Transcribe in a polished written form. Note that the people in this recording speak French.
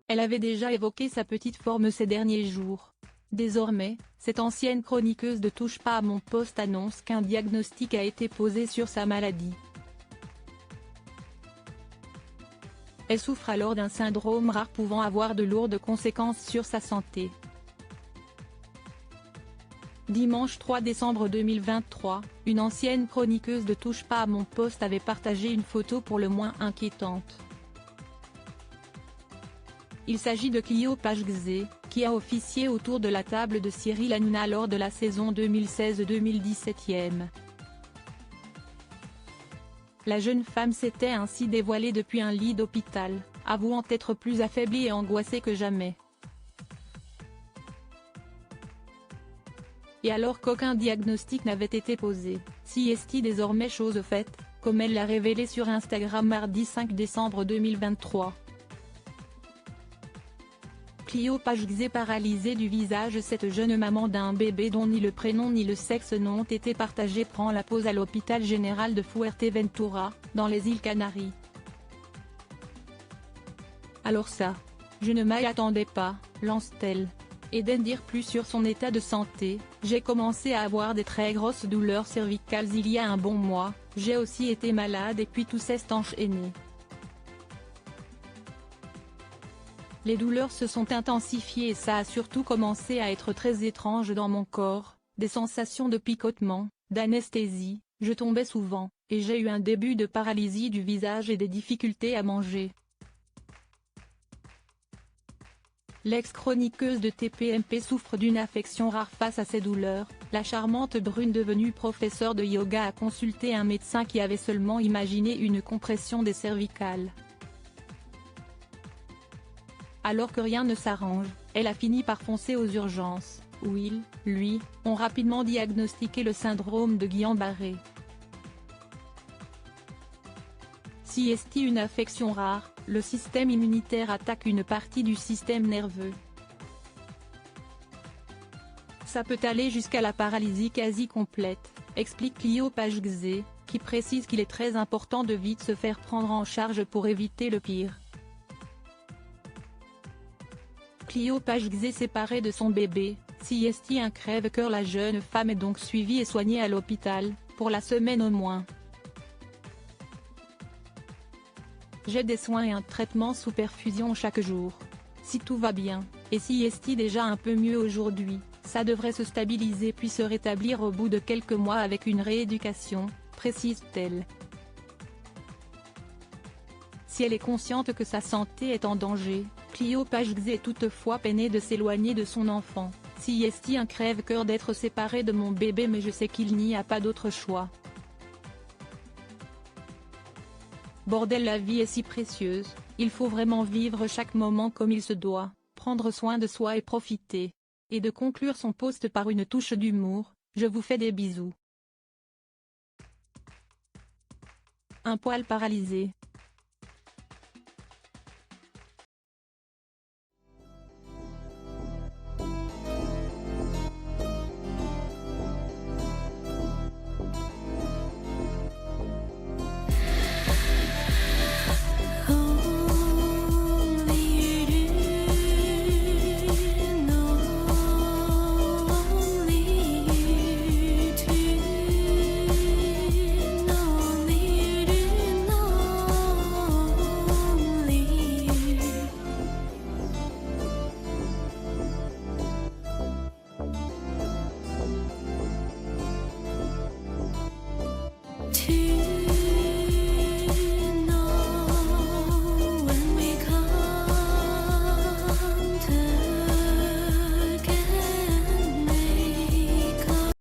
Elle avait déjà évoqué sa petite forme ces derniers jours. Désormais, cette ancienne chroniqueuse de Touche pas à mon poste annonce qu'un diagnostic a été posé sur sa maladie. Elle souffre alors d'un syndrome rare pouvant avoir de lourdes conséquences sur sa santé. Dimanche 3 décembre 2023, une ancienne chroniqueuse de Touche pas à mon poste avait partagé une photo pour le moins inquiétante. Il s'agit de Clio Pagezé, qui a officié autour de la table de Cyril Hanouna lors de la saison 2016-2017. La jeune femme s'était ainsi dévoilée depuis un lit d'hôpital, avouant être plus affaiblie et angoissée que jamais. Et alors qu'aucun diagnostic n'avait été posé, si est-il désormais chose faite, comme elle l'a révélé sur Instagram mardi 5 décembre 2023. Clio Pagezé paralysée du visage. Cette jeune maman d'un bébé dont ni le prénom ni le sexe n'ont été partagés prend la pause à l'hôpital général de Fuerteventura, dans les îles Canaries. Alors ça, je ne m'y attendais pas, lance-t-elle. Et d'en dire plus sur son état de santé, j'ai commencé à avoir des très grosses douleurs cervicales il y a un bon mois, j'ai aussi été malade et puis tout s'est enchaîné. Les douleurs se sont intensifiées et ça a surtout commencé à être très étrange dans mon corps, des sensations de picotement, d'anesthésie, je tombais souvent, et j'ai eu un début de paralysie du visage et des difficultés à manger. L'ex-chroniqueuse de TPMP souffre d'une affection rare face à ces douleurs. La charmante brune devenue professeure de yoga a consulté un médecin qui avait seulement imaginé une compression des cervicales. Alors que rien ne s'arrange, elle a fini par foncer aux urgences, où ils, lui, ont rapidement diagnostiqué le syndrome de Guillain-Barré. Si est une affection rare, le système immunitaire attaque une partie du système nerveux. Ça peut aller jusqu'à la paralysie quasi complète, explique Clio Pagezé, qui précise qu'il est très important de vite se faire prendre en charge pour éviter le pire. Clio Pagezé séparée de son bébé, si est un crève-cœur. La jeune femme est donc suivie et soignée à l'hôpital, pour la semaine au moins. J'ai des soins et un traitement sous perfusion chaque jour. Si tout va bien, et si est déjà un peu mieux aujourd'hui, ça devrait se stabiliser puis se rétablir au bout de quelques mois avec une rééducation, précise-t-elle. Si elle est consciente que sa santé est en danger, Clio Pagezé est toutefois peinée de s'éloigner de son enfant. Si est un crève-cœur d'être séparée de mon bébé, mais je sais qu'il n'y a pas d'autre choix. Bordel, la vie est si précieuse, il faut vraiment vivre chaque moment comme il se doit, prendre soin de soi et profiter. Et de conclure son post par une touche d'humour, je vous fais des bisous. Un poil paralysé.